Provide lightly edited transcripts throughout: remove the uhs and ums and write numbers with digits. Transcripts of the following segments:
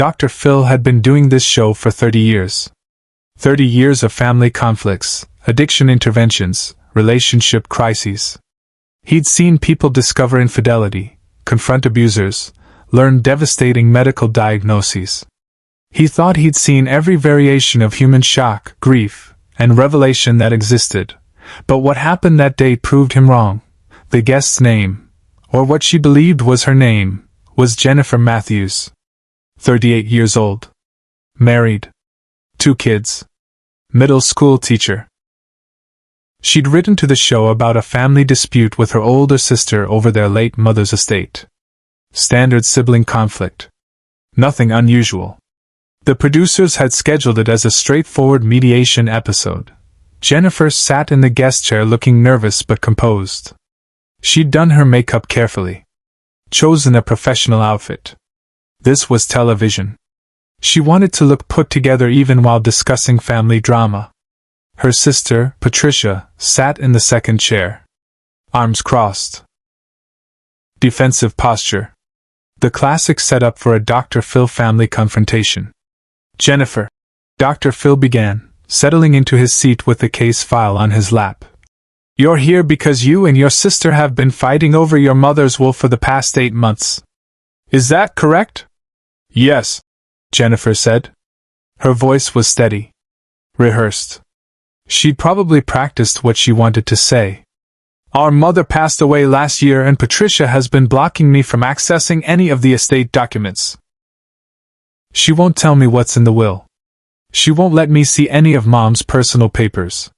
Dr. Phil had been doing this show for 30 years. 30 years of family conflicts, addiction interventions, relationship crises. He'd seen people discover infidelity, confront abusers, learn devastating medical diagnoses. He thought he'd seen every variation of human shock, grief, and revelation that existed. But what happened that day proved him wrong. The guest's name, or what she believed was her name, was Jennifer Matthews. 38 years old. Married. 2 kids. Middle school teacher. She'd written to the show about a family dispute with her older sister over their late mother's estate. Standard sibling conflict. Nothing unusual. The producers had scheduled it as a straightforward mediation episode. Jennifer sat in the guest chair looking nervous but composed. She'd done her makeup carefully. Chosen a professional outfit. This was television. She wanted to look put together even while discussing family drama. Her sister, Patricia, sat in the second chair. Arms crossed. Defensive posture. The classic setup for a Dr. Phil family confrontation. Jennifer. Dr. Phil began, settling into his seat with the case file on his lap. You're here because you and your sister have been fighting over your mother's will for the past 8 months. Is that correct? Yes, Jennifer said. Her voice was steady. Rehearsed. She'd probably practiced what she wanted to say. Our mother passed away last year and Patricia has been blocking me from accessing any of the estate documents. She won't tell me what's in the will. She won't let me see any of Mom's personal papers.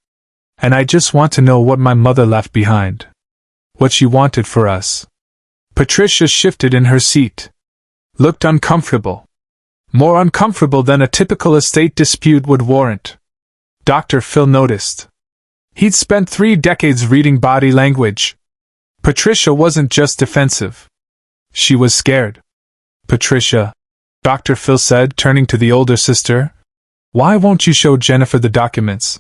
And I just want to know what my mother left behind. What she wanted for us. Patricia shifted in her seat. Looked uncomfortable. More uncomfortable than a typical estate dispute would warrant. Dr. Phil noticed. He'd spent 3 decades reading body language. Patricia wasn't just defensive. She was scared. Patricia, Dr. Phil said, turning to the older sister, why won't you show Jennifer the documents?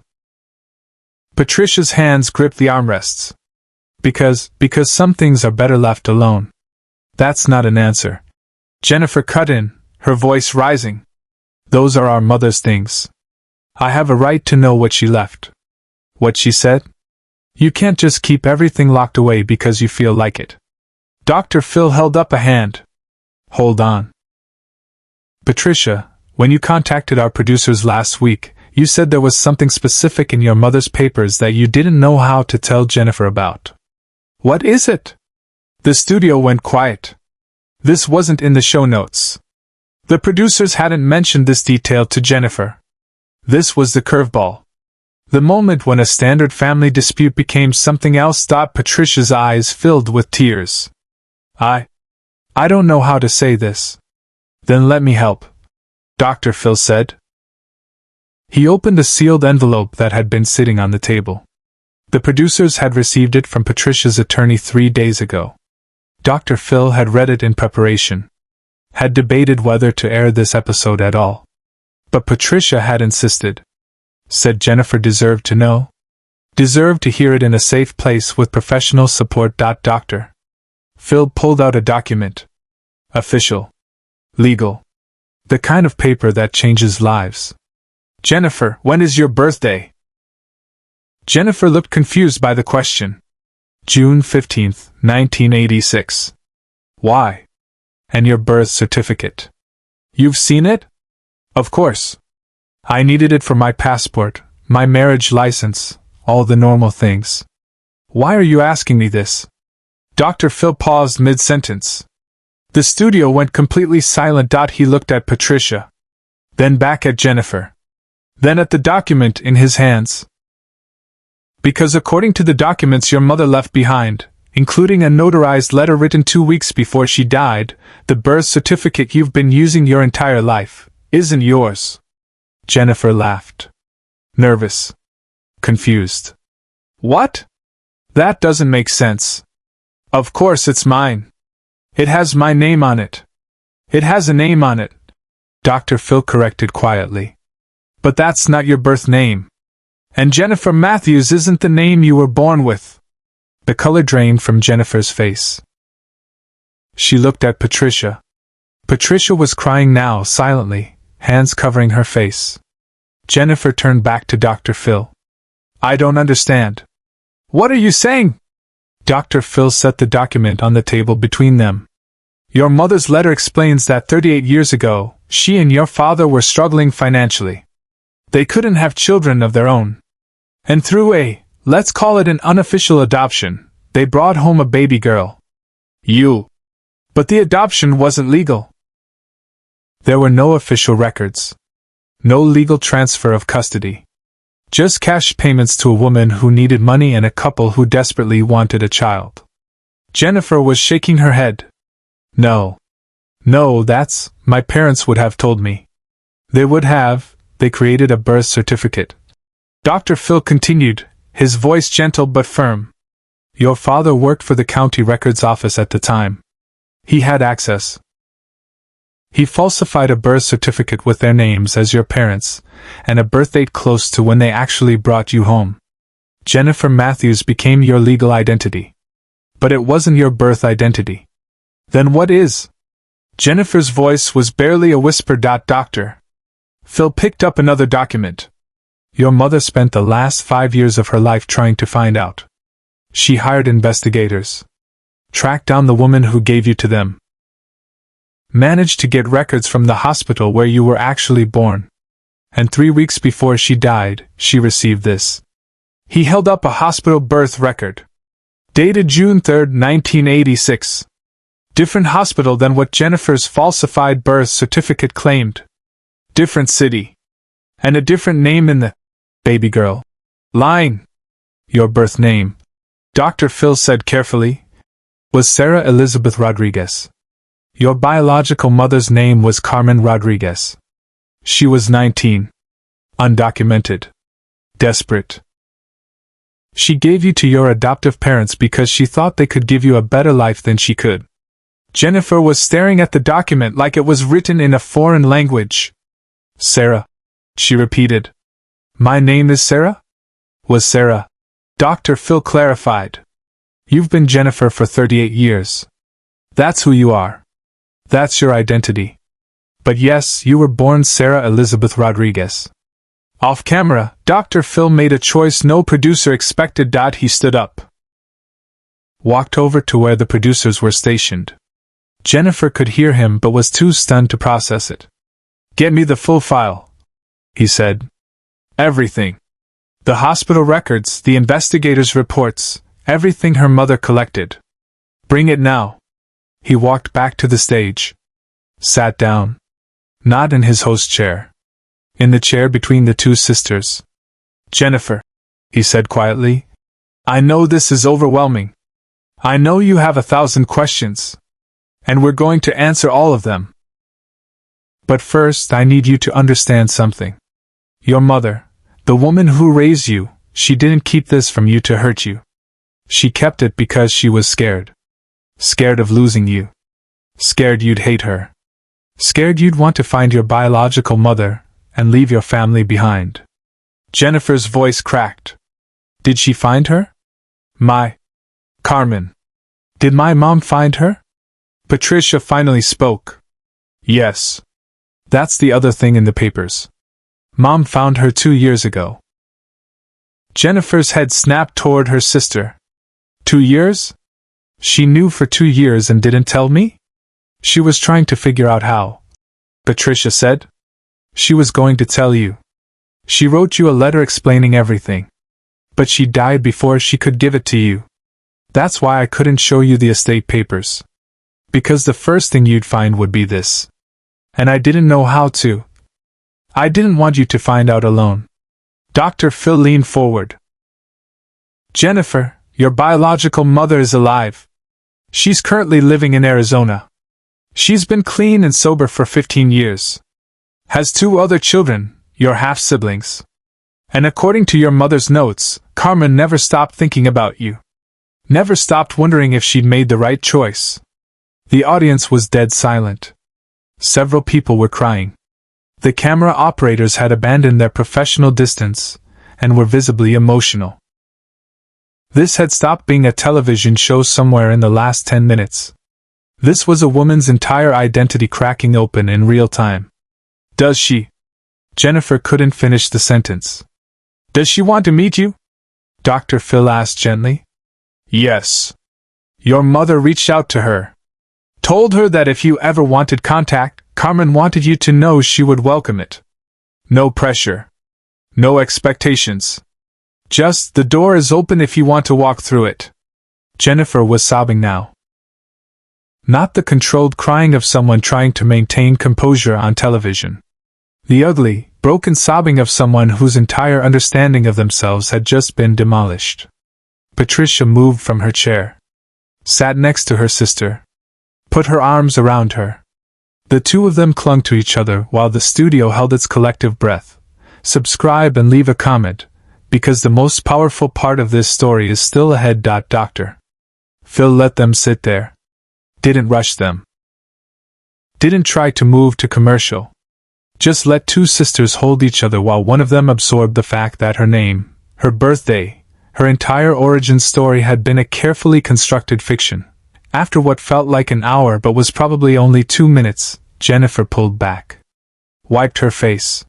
Patricia's hands gripped the armrests. Because some things are better left alone. That's not an answer. Jennifer cut in, her voice rising. Those are our mother's things. I have a right to know what she left. What she said? You can't just keep everything locked away because you feel like it. Dr. Phil held up a hand. Hold on. Patricia, when you contacted our producers last week, you said there was something specific in your mother's papers that you didn't know how to tell Jennifer about. What is it? The studio went quiet. This wasn't in the show notes. The producers hadn't mentioned this detail to Jennifer. This was the curveball. The moment when a standard family dispute became something else. Patricia's eyes filled with tears. I don't know how to say this. Then let me help, Dr. Phil said. He opened a sealed envelope that had been sitting on the table. The producers had received it from Patricia's attorney 3 days ago. Dr. Phil had read it in preparation. Had debated whether to air this episode at all. But Patricia had insisted. Said Jennifer deserved to know. Deserved to hear it in a safe place with professional support. Dr. Phil pulled out a document. Official. Legal. The kind of paper that changes lives. Jennifer, when is your birthday? Jennifer looked confused by the question. June 15, 1986. Why? And your birth certificate. You've seen it? Of course. I needed it for my passport, my marriage license, all the normal things. Why are you asking me this? Dr. Phil paused mid-sentence. The studio went completely silent. He looked at Patricia. Then back at Jennifer. Then at the document in his hands. Because according to the documents your mother left behind, including a notarized letter written 2 weeks before she died, the birth certificate you've been using your entire life isn't yours. Jennifer laughed. Nervous. Confused. What? That doesn't make sense. Of course it's mine. It has my name on it. It has a name on it, Dr. Phil corrected quietly. But that's not your birth name. And Jennifer Matthews isn't the name you were born with. The color drained from Jennifer's face. She looked at Patricia. Patricia was crying now, silently, hands covering her face. Jennifer turned back to Dr. Phil. I don't understand. What are you saying? Dr. Phil set the document on the table between them. Your mother's letter explains that 38 years ago, she and your father were struggling financially. They couldn't have children of their own. And through let's call it an unofficial adoption, they brought home a baby girl. You. But the adoption wasn't legal. There were no official records. No legal transfer of custody. Just cash payments to a woman who needed money and a couple who desperately wanted a child. Jennifer was shaking her head. No. No, that's, my parents would have told me. They would have, they created a birth certificate. Dr. Phil continued, his voice gentle but firm. Your father worked for the county records office at the time. He had access. He falsified a birth certificate with their names as your parents, and a birth date close to when they actually brought you home. Jennifer Matthews became your legal identity. But it wasn't your birth identity. Then what is? Jennifer's voice was barely a whisper. Doctor. Phil picked up another document. Your mother spent the last 5 years of her life trying to find out. She hired investigators. Tracked down the woman who gave you to them. Managed to get records from the hospital where you were actually born. And 3 weeks before she died, she received this. He held up a hospital birth record. Dated June 3, 1986. Different hospital than what Jennifer's falsified birth certificate claimed. Different city. And a different name in the baby girl line. Your birth name, Dr. Phil said carefully, was Sarah Elizabeth Rodriguez. Your biological mother's name was Carmen Rodriguez. She was 19. Undocumented. Desperate. She gave you to your adoptive parents because she thought they could give you a better life than she could. Jennifer was staring at the document like it was written in a foreign language. Sarah, she repeated. My name is Sarah? Was Sarah. Dr. Phil clarified. You've been Jennifer for 38 years. That's who you are. That's your identity. But yes, you were born Sarah Elizabeth Rodriguez. Off camera, Dr. Phil made a choice no producer expected. He stood up. Walked over to where the producers were stationed. Jennifer could hear him but was too stunned to process it. Get me the full file, he said. Everything. The hospital records, the investigators' reports, everything her mother collected. Bring it now. He walked back to the stage. Sat down. Not in his host chair. In the chair between the two sisters. Jennifer, he said quietly, I know this is overwhelming. I know you have 1,000 questions. And we're going to answer all of them. But first I need you to understand something. Your mother, the woman who raised you, she didn't keep this from you to hurt you. She kept it because she was scared. Scared of losing you. Scared you'd hate her. Scared you'd want to find your biological mother and leave your family behind. Jennifer's voice cracked. Did she find her? Carmen. Did my mom find her? Patricia finally spoke. Yes. That's the other thing in the papers. Mom found her 2 years ago. Jennifer's head snapped toward her sister. 2 years? She knew for 2 years and didn't tell me? She was trying to figure out how. Patricia said. She was going to tell you. She wrote you a letter explaining everything. But she died before she could give it to you. That's why I couldn't show you the estate papers. Because the first thing you'd find would be this. And I didn't know how to. I didn't want you to find out alone. Dr. Phil leaned forward. Jennifer, your biological mother is alive. She's currently living in Arizona. She's been clean and sober for 15 years. Has 2 other children, your half-siblings. And according to your mother's notes, Carmen never stopped thinking about you. Never stopped wondering if she'd made the right choice. The audience was dead silent. Several people were crying. The camera operators had abandoned their professional distance and were visibly emotional. This had stopped being a television show somewhere in the last 10 minutes. This was a woman's entire identity cracking open in real time. Does she? Jennifer couldn't finish the sentence. Does she want to meet you? Dr. Phil asked gently. Yes. Your mother reached out to her. Told her that if you ever wanted contact, Carmen wanted you to know she would welcome it. No pressure. No expectations. Just, the door is open if you want to walk through it. Jennifer was sobbing now. Not the controlled crying of someone trying to maintain composure on television. The ugly, broken sobbing of someone whose entire understanding of themselves had just been demolished. Patricia moved from her chair. Sat next to her sister. Put her arms around her. The two of them clung to each other while the studio held its collective breath. Subscribe and leave a comment, because the most powerful part of this story is still ahead. Dr. Phil let them sit there. Didn't rush them. Didn't try to move to commercial. Just let two sisters hold each other while one of them absorbed the fact that her name, her birthday, her entire origin story had been a carefully constructed fiction. After what felt like an hour but was probably only 2 minutes, Jennifer pulled back. Wiped her face.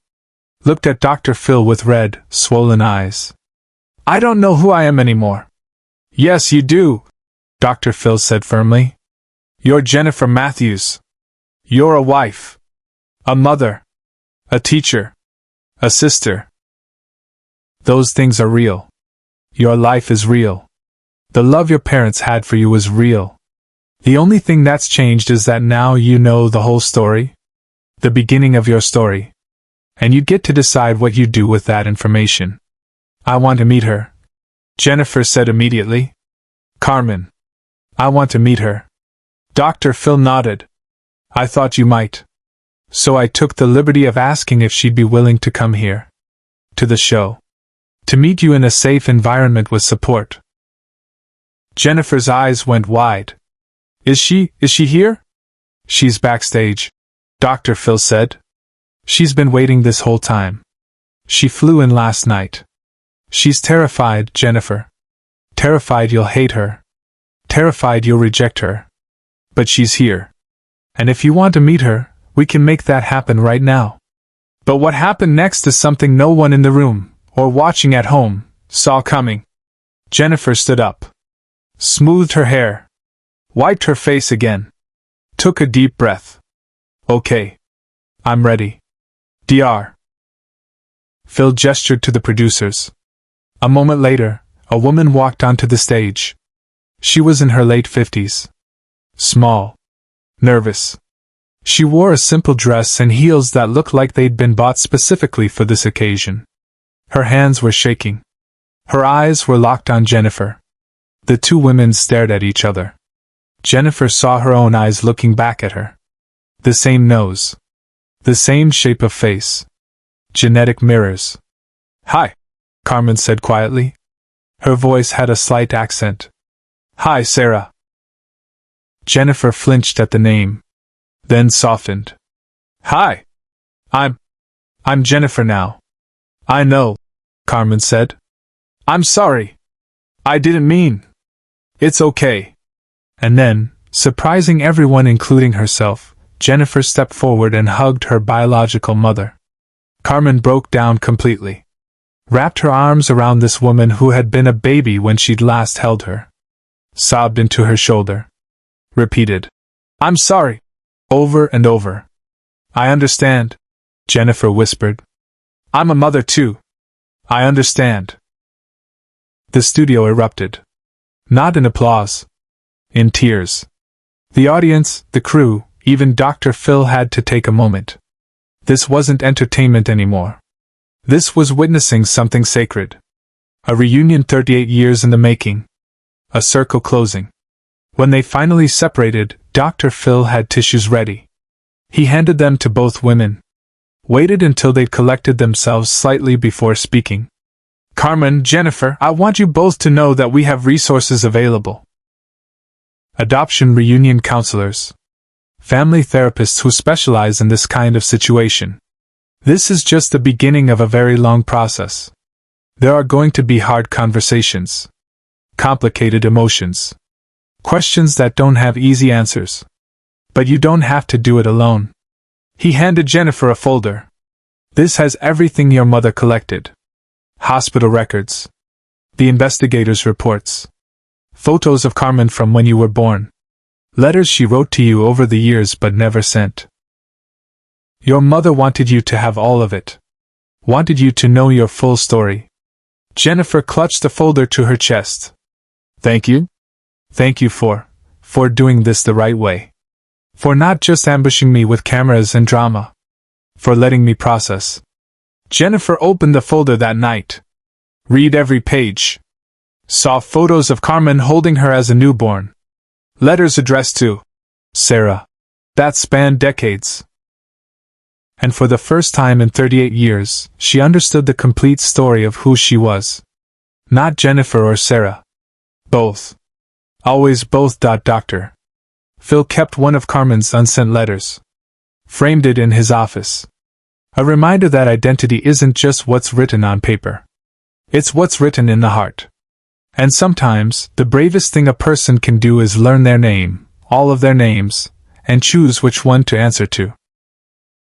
Looked at Dr. Phil with red, swollen eyes. I don't know who I am anymore. Yes, you do, Dr. Phil said firmly. You're Jennifer Matthews. You're a wife. A mother. A teacher. A sister. Those things are real. Your life is real. The love your parents had for you is real. The only thing that's changed is that now you know the whole story. The beginning of your story. And you get to decide what you do with that information. I want to meet her, Jennifer said immediately. Carmen. I want to meet her. Dr. Phil nodded. I thought you might. So I took the liberty of asking if she'd be willing to come here. To the show. To meet you in a safe environment with support. Jennifer's eyes went wide. Is she here? She's backstage, Dr. Phil said. She's been waiting this whole time. She flew in last night. She's terrified, Jennifer. Terrified you'll hate her. Terrified you'll reject her. But she's here. And if you want to meet her, we can make that happen right now. But what happened next is something no one in the room, or watching at home, saw coming. Jennifer stood up. Smoothed her hair. Wiped her face again. Took a deep breath. Okay. I'm ready. Dr. Phil gestured to the producers. A moment later, a woman walked onto the stage. She was in her late 50s. Small. Nervous. She wore a simple dress and heels that looked like they'd been bought specifically for this occasion. Her hands were shaking. Her eyes were locked on Jennifer. The two women stared at each other. Jennifer saw her own eyes looking back at her. The same nose. The same shape of face. Genetic mirrors. Hi, Carmen said quietly. Her voice had a slight accent. Hi, Sarah. Jennifer flinched at the name. Then softened. Hi. I'm Jennifer now. I know, Carmen said. I'm sorry. I didn't mean. It's okay. And then, surprising everyone including herself, Jennifer stepped forward and hugged her biological mother. Carmen broke down completely. Wrapped her arms around this woman who had been a baby when she'd last held her. Sobbed into her shoulder. Repeated, I'm sorry. Over and over. I understand, Jennifer whispered. I'm a mother too. I understand. The studio erupted. Not in applause. In tears. The audience, the crew, even Dr. Phil had to take a moment. This wasn't entertainment anymore. This was witnessing something sacred. A reunion 38 years in the making. A circle closing. When they finally separated, Dr. Phil had tissues ready. He handed them to both women. Waited until they'd collected themselves slightly before speaking. Carmen, Jennifer, I want you both to know that we have resources available. Adoption reunion counselors. Family therapists who specialize in this kind of situation. This is just the beginning of a very long process. There are going to be hard conversations. Complicated emotions. Questions that don't have easy answers. But you don't have to do it alone. He handed Jennifer a folder. This has everything your mother collected. Hospital records. The investigator's reports. Photos of Carmen from when you were born. Letters she wrote to you over the years but never sent. Your mother wanted you to have all of it. Wanted you to know your full story. Jennifer clutched the folder to her chest. Thank you? Thank you for doing this the right way. For not just ambushing me with cameras and drama. For letting me process. Jennifer opened the folder that night. Read every page. Saw photos of Carmen holding her as a newborn. Letters addressed to Sarah. That spanned decades. And for the first time in 38 years, she understood the complete story of who she was. Not Jennifer or Sarah. Both. Always both. Doctor. Phil kept one of Carmen's unsent letters. Framed it in his office. A reminder that identity isn't just what's written on paper. It's what's written in the heart. And sometimes, the bravest thing a person can do is learn their name, all of their names, and choose which one to answer to.